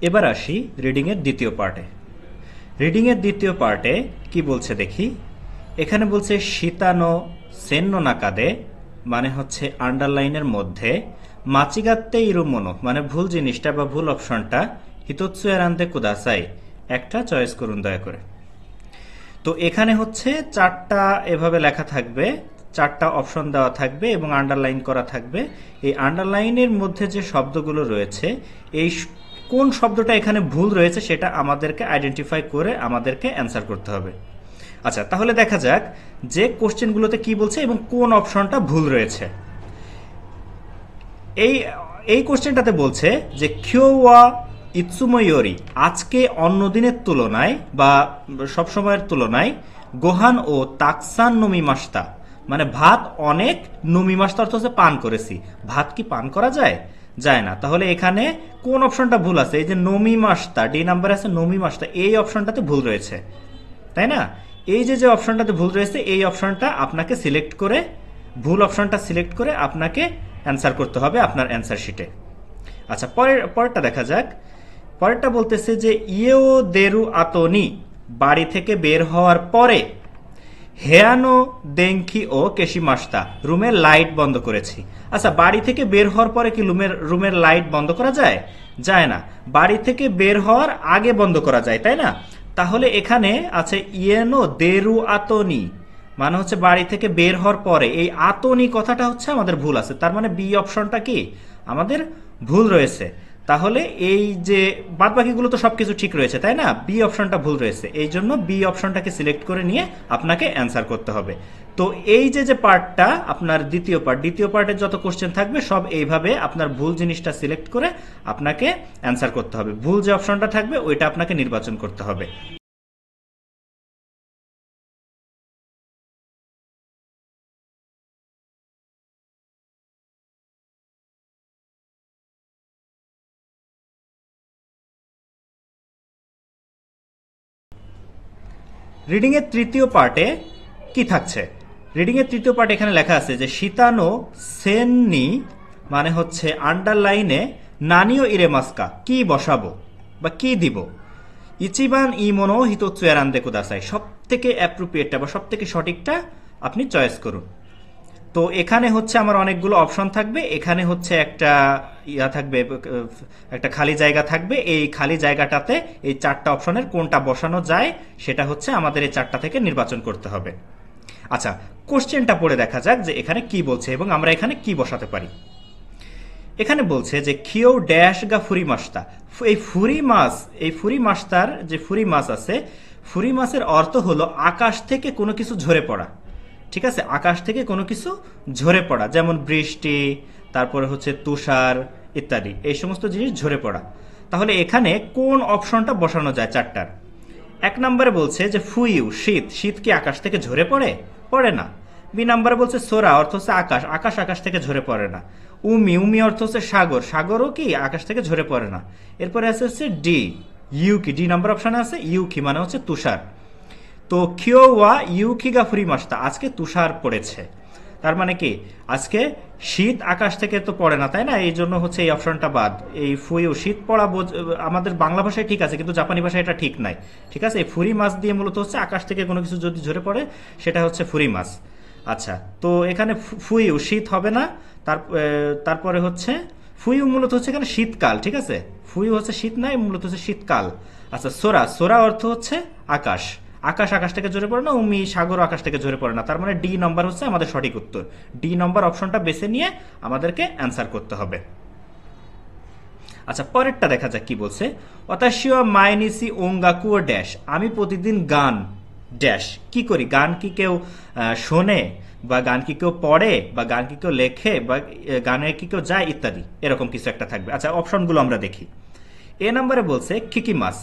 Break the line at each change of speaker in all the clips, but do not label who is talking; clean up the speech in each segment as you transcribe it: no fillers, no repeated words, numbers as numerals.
এবার আসি রিডিং এর দ্বিতীয় পার্টে। রিডিং এর দ্বিতীয় পার্টে কি বলছে দেখি। এখানে বলছে শীতানো সেন্ন নাকাদে, মানে হচ্ছে আন্ডারলাইনের মধ্যে মাচিগাত্তে ইরুমোনো, মানে ভুল জিনিসটা বা ভুল অপশনটা হিতোৎসু এরান্তে কুদাসাই, একটা চয়েস করুন দয়া করে। তো এখানে হচ্ছে চারটা এভাবে লেখা থাকবে, চারটা অপশন দেওয়া থাকবে এবং আন্ডারলাইন করা থাকবে। এই আন্ডারলাইনের মধ্যে যে শব্দগুলো রয়েছে, এই কোন শব্দটা এখানে ভুল রয়েছে সেটা আমাদেরকে আইডেন্টিফাই করে আমাদেরকে অ্যান্সার করতে হবে। আচ্ছা, তাহলে দেখা যাক যে কোশ্চেনগুলোতে কি বলছে এবং কোন অপশনটা ভুল রয়েছে। এই এই কোশ্চেনটাতে বলছে যে কিয়োওয়া ইৎসুময়োরি, আজকে অন্য দিনের তুলনায় বা সবসময়ের তুলনায় গোহান ও তাকসান নমিমাস্তা, মানে ভাত অনেক, নমিমাস্তা অর্থ হচ্ছে পান করেছি। ভাত কি পান করা যায়? যায় না। তাহলে এখানে কোন অপশনটা ভুল আছে? এই যে নমিমাস্তা, ডি নাম্বার আছে নমিমাস্তা, এই অপশনটাতে ভুল রয়েছে, তাই না? এই যে অপশনটাতে ভুল রয়েছে এই অপশনটা আপনাকে সিলেক্ট করে, ভুল অপশনটা সিলেক্ট করে আপনাকে অ্যান্সার করতে হবে আপনার অ্যান্সার শিটে। আচ্ছা, পরেরটা দেখা যাক। পরেরটা বলতেছে যে ইয়েও দেরু আতনি, বাড়ি থেকে বের হওয়ার পরে হেয়ানো দেঙ্কি ও কেশিমাস্তা, রুমের লাইট বন্ধ করেছি। আচ্ছা, বাড়ি থেকে বের হওয়ার পরে কি রুমের লাইট বন্ধ করা যায়? যায় না। বাড়ি থেকে বের হওয়ার আগে বন্ধ করা যায়, তাই না? তাহলে এখানে আছে ইয়েনো দেরু আতনি, মানে হচ্ছে বাড়ি থেকে বের হওয়ার পরে। এই আতনি কথাটা হচ্ছে আমাদের ভুল আছে, তার মানে বি অপশনটা কি আমাদের ভুল রয়েছে। তাহলে এই যে বাদবাকিগুলো তো সবকিছু ঠিক রয়েছে, তাই না? বি অপশনটা ভুল রয়েছে, এই জন্য বি অপশনটাকে সিলেক্ট করে নিয়ে আপনাকে অ্যান্সার করতে হবে। তো এই যে পার্টটা আপনার দ্বিতীয় পার্টের যত কোশ্চেন থাকবে সব এইভাবে আপনার ভুল জিনিসটা সিলেক্ট করে আপনাকে অ্যান্সার করতে হবে। ভুল যে অপশনটা থাকবে ওইটা আপনাকে নির্বাচন করতে হবে। রিডিং এর তৃতীয় পার্টে কি থাকছে? রিডিং এর তৃতীয় পার্টে এখানে লেখা আছে যে শীতানো সেননি, মানে হচ্ছে আন্ডারলাইনে নানিও ইরেমাস্কা, কি বসাবো বা কি দিব। ইচিবান ইমোনো হিতোৎসু এরান্দে কুদাসাই, সব থেকে অ্যাপ্রোপ্রিয়েটটা বা সব থেকে সঠিকটা আপনি চয়েস করুন। তো এখানে হচ্ছে আমার অনেকগুলো অপশন থাকবে, এখানে হচ্ছে একটা থাকবে, একটা খালি জায়গা থাকবে। এই খালি জায়গাটাতে এই চারটা অপশনের কোনটা বসানো যায় সেটা হচ্ছে আমাদের এই চারটা থেকে নির্বাচন করতে হবে। আচ্ছা, কোশ্চেনটা পড়ে দেখা যাক যে এখানে কি বলছে এবং আমরা এখানে কি বসাতে পারি। এখানে বলছে যে খিও ড্যাশ গা ফুরি মাস্তা, এই ফুরি মাছ, এই ফুরি মাস্তার যে ফুরি মাছ আছে, ফুরি মাছের অর্থ হলো আকাশ থেকে কোনো কিছু ঝরে পড়া। ঠিক আছে, আকাশ থেকে কোনো কিছু ঝরে পড়া, যেমন বৃষ্টি, তারপরে হচ্ছে তুষার ইত্যাদি, এই সমস্ত জিনিস ঝরে পড়া। তাহলে এখানে কোন অপশনটা বসানো যায় চারটার? এক নম্বরে বলছে যে ফুইউ, শীত, শীত কি আকাশ থেকে ঝরে পড়ে? পড়ে না। বি নাম্বারে বলছে সোরা, অর্থ হচ্ছে আকাশ, আকাশ আকাশ থেকে ঝরে পড়ে না। উমি, উমি অর্থ হচ্ছে সাগর, সাগরও কি আকাশ থেকে ঝরে পড়ে না। এরপরে আছে হচ্ছে ডি, ইউকি, ডি নাম্বার অপশনে আছে ইউকি, মানে হচ্ছে তুষার। তো কিওয়া ইউকি গা ফুরি মাসটা, আজকে তুষার পড়েছে। তার মানে কি আজকে শীত আকাশ থেকে তো পড়ে না, তাই না? এই জন্য হচ্ছে এই অপশনটা বাদ। এই ফুইউ, শীত পড়া আমাদের বাংলা ভাষায় ঠিক আছে, কিন্তু জাপানি ভাষায় এটা ঠিক নাই। ঠিক আছে, এই ফুরি মাছ দিয়ে মূলত হচ্ছে আকাশ থেকে কোনো কিছু যদি ঝরে পড়ে সেটা হচ্ছে ফুরি মাছ। আচ্ছা, তো এখানে ফুইউ, শীত হবে না। তারপরে হচ্ছে ফুইউ মূলত হচ্ছে এখানে শীতকাল। ঠিক আছে, ফুইউ হচ্ছে শীত নাই, মূলত হচ্ছে শীতকাল। আচ্ছা, সোরা, সোরা অর্থ হচ্ছে আকাশ, আকাশ আকাশ থেকে ঝরে পড়ে না। উমি, সাগর আকাশ থেকে ঝরে পড়ে না। তার মানে ডি নম্বর হচ্ছে আমাদের সঠিক উত্তর। ডি নম্বর অপশনটা বেছে নিয়ে আমাদেরকে অ্যান্সার করতে হবে। আচ্ছা, পরেরটা দেখা যাক কি বলছে। অতাশিও মাইনিসি ওঙ্গাকু ও ড্যাশ, আমি প্রতিদিন গান ড্যাশ, কি করি। গান কি কেউ শোনে, বা গান কি কেউ পড়ে, বা গান কি কেউ লেখে, বা গানে কি কেউ যায় ইত্যাদি, এরকম কিছু একটা থাকবে। আচ্ছা, অপশনগুলো আমরা দেখি। এ নম্বরে বলছে খিকিমাস,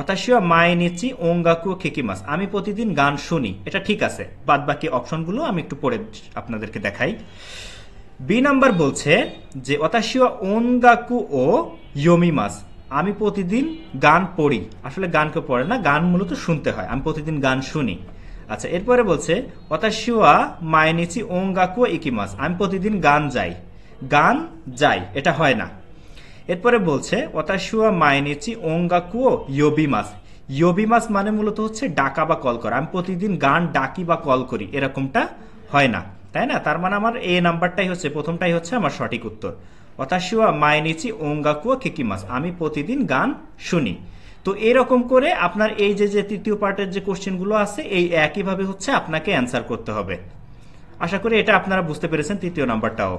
অতাশিও মাইনিচি ওঙ্গাকু খিকিমাস, আমি প্রতিদিন গান শুনি। এটা ঠিক আছে। বাদ বাকি অপশনগুলো আমি একটু পড়ে আপনাদেরকে দেখাই। বি নাম্বার বলছে যে অতাশিও ওনগাকু ও ইয়োমিমাস, আমি প্রতিদিন গান পড়ি। আসলে গান কেউ পড়ে না, গান মূলত শুনতে হয়, আমি প্রতিদিন গান শুনি। আচ্ছা, এরপরে বলছে অতাশিওয়া মাইনিচি ওঙ্গাকু ইকিমাস, আমি প্রতিদিন গান যাই। গান যাই এটা হয় না। এরপরে বলছে ওতাশুয়া মাইনিচি ওঙ্গাকুও ইয়োবিমাস। ইয়োবিমাস মানে মূলত হচ্ছে ডাকা বা কল করা। আমি প্রতিদিন গান ডাকি বা কল করি, এরকমটা হয় না, তাই না? তার মানে আমার এ নাম্বারটাই হচ্ছে, প্রথমটাই হচ্ছে আমার সঠিক উত্তর। ওতাশুয়া মাইনিচি ওঙ্গাকুও কিকিমাস, আমি প্রতিদিন গান শুনি। তো এরকম করে আপনার এই যে যে তৃতীয় পার্টের যে কোশ্চেনগুলো আছে, এই একইভাবে হচ্ছে আপনাকে অ্যান্সার করতে হবে। আশা করি এটা আপনারা বুঝতে পেরেছেন, তৃতীয় নাম্বারটাও।